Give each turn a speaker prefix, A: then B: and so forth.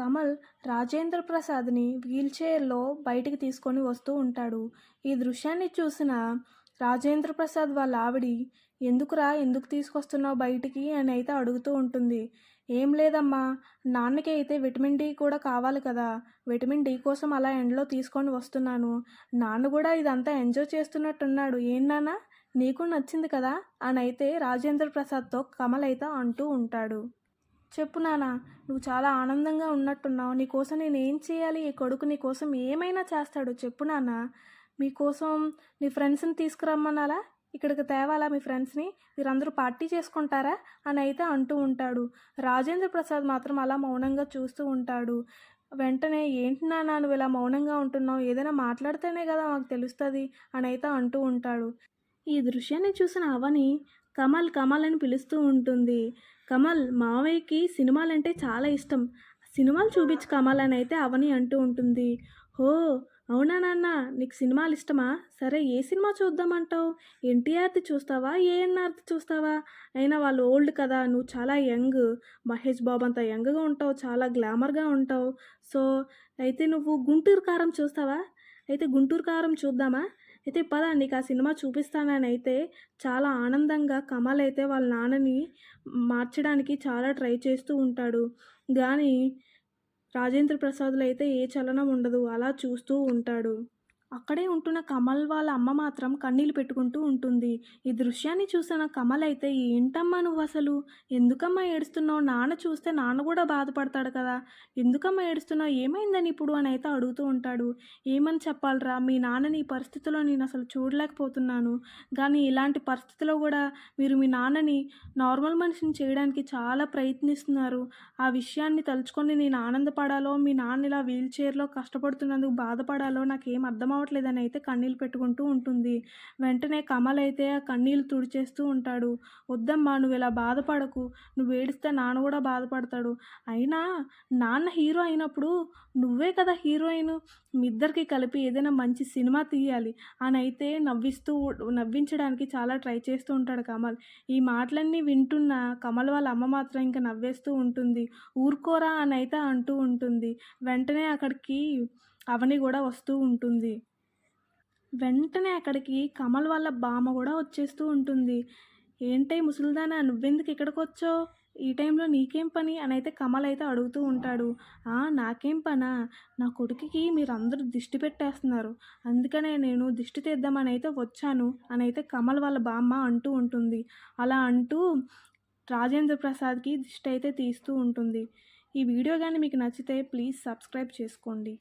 A: కమల్ రాజేంద్ర ప్రసాద్ని వీల్చైర్లో బయటికి తీసుకొని వస్తూ ఉంటాడు. ఈ దృశ్యాన్ని చూసిన రాజేంద్ర ప్రసాద్ వాళ్ళ ఆవిడి, ఎందుకురా ఎందుకు తీసుకొస్తున్నావు బయటికి అని అయితే అడుగుతూ ఉంటుంది. ఏం లేదమ్మా, నాన్నకి అయితే విటమిన్ డి కూడా కావాలి కదా, విటమిన్ డి కోసం అలా ఎండలో తీసుకొని వస్తున్నాను. నాన్న కూడా ఇదంతా ఎంజాయ్ చేస్తున్నట్టున్నాడు. ఏం నాన్న, నీకు నచ్చింది కదా అని అయితే రాజేంద్ర ప్రసాద్తో కమల్ అయితే అంటూ ఉంటాడు. చెప్పు నాన్న, నువ్వు చాలా ఆనందంగా ఉన్నట్టున్నావు. నీకోసం నేను ఏం చేయాలి? ఈ కొడుకు నీకోసం ఏమైనా చేస్తాడు. చెప్పు నాన్న. మీకోసం నీ ఫ్రెండ్స్ని తీసుకురమ్మనాలా? ఇక్కడికి తేవాలా మీ ఫ్రెండ్స్ని? మీరందరూ పార్టీ చేసుకుంటారా అని అయితే అంటూ ఉంటాడు. రాజేంద్ర ప్రసాద్ మాత్రం అలా మౌనంగా చూస్తూ ఉంటాడు. వెంటనే ఏంటి నాన్న నువ్వు ఇలా మౌనంగా ఉంటున్నావు? ఏదైనా మాట్లాడితేనే కదా మాకు తెలుస్తుంది అని అయితే అంటూ ఉంటాడు. ఈ దృశ్యాన్ని చూసిన అవని కమల్ కమల్ అని పిలుస్తూ ఉంటుంది. కమల్, మావయ్యకి సినిమాలంటే చాలా ఇష్టం, సినిమాలు చూపించు కమల్ అని అయితే అవని అంటూ ఉంటుంది. హో, అవునా నాన్న, నీకు సినిమాలు ఇష్టమా? సరే, ఏ సినిమా చూద్దామంటావు? ఎన్టీఆర్ది చూస్తావా, ఏఎన్ఆర్ది చూస్తావా? అయినా వాళ్ళు ఓల్డ్ కదా, నువ్వు చాలా యంగ్, మహేష్ బాబు అంత యంగ్గా ఉంటావు, చాలా గ్లామర్గా ఉంటావు. సో అయితే నువ్వు గుంటూరు కారం చూస్తావా? అయితే గుంటూరు కారం చూద్దామా? అయితే పద, నీకు ఆ సినిమా చూపిస్తానని అయితే చాలా ఆనందంగా కమల్ అయితే వాళ్ళ నాన్నని మార్చడానికి చాలా ట్రై చేస్తూ ఉంటాడు. కానీ రాజేంద్ర ప్రసాద్లో అయితే ఏ చలనం ఉండదు, అలా చూస్తూ ఉంటాడు. అక్కడే ఉంటున్న కమల్ వాళ్ళ అమ్మ మాత్రం కన్నీళ్ళు పెట్టుకుంటూ ఉంటుంది. ఈ దృశ్యాన్ని చూసిన కమల్ అయితే, ఏంటమ్మా నువ్వు అసలు, ఎందుకమ్మా ఏడుస్తున్నావు? నాన్న చూస్తే నాన్న కూడా బాధపడతాడు కదా, ఎందుకమ్మా ఏడుస్తున్నావు? ఏమైందని ఇప్పుడు అని అయితే అడుగుతూ ఉంటాడు. ఏమని చెప్పాలరా, మీ నాన్నని ఈ పరిస్థితిలో నేను అసలు చూడలేకపోతున్నాను. కానీ ఇలాంటి పరిస్థితిలో కూడా మీరు మీ నాన్నని నార్మల్ మనిషిని చేయడానికి చాలా ప్రయత్నిస్తున్నారు. ఆ విషయాన్ని తలుచుకొని నేను ఆనందపడాలో, మీ నాన్న ఇలా వీల్ చైర్లో కష్టపడుతున్నందుకు బాధపడాలో నాకేం అర్థం అవ్వట్లేదని అయితే కన్నీళ్ళు పెట్టుకుంటూ ఉంటుంది. వెంటనే కమల్ అయితే ఆ కన్నీళ్ళు తుడిచేస్తూ ఉంటాడు. వద్దమ్మా, నువ్వు ఇలా బాధపడకు, నువ్వు ఏడిస్తే నాన్న కూడా బాధపడతాడు. అయినా నాన్న హీరో అయినప్పుడు నువ్వే కదా హీరోయిన్, మీ ఇద్దరికి కలిపి ఏదైనా మంచి సినిమా తీయాలి అని అయితే నవ్వించడానికి చాలా ట్రై చేస్తూ ఉంటాడు కమల్. ఈ మాటలన్నీ వింటున్న కమల్ వాళ్ళ అమ్మ మాత్రం ఇంకా నవ్వేస్తూ ఉంటుంది. ఊరుకోరా అని అయితే అంటూ ఉంటుంది. వెంటనే అక్కడికి అవని కూడా వస్తూ ఉంటుంది. వెంటనే అక్కడికి కమల్ వాళ్ళ బామ్మ కూడా వచ్చేస్తూ ఉంటుంది. ఏంటే ముసలిదానా, నువ్వెందుకు ఇక్కడికొచ్చావు? ఈ టైంలో నీకేం పని అని అయితే కమల్ అయితే అడుగుతూ ఉంటాడు. నాకేం పనా, నా కొడుకుకి మీరందరూ దిష్టి పెట్టేస్తున్నారు, అందుకనే నేను దిష్టి తీద్దామని అయితే వచ్చాను అని అయితే కమల్ వాళ్ళ బామ్మ అంటూ ఉంటుంది. అలా అంటూ రాజేంద్ర ప్రసాద్కి దిష్టి అయితే తీస్తూ ఉంటుంది. ఈ వీడియో కానీ మీకు నచ్చితే ప్లీజ్ సబ్స్క్రైబ్ చేసుకోండి.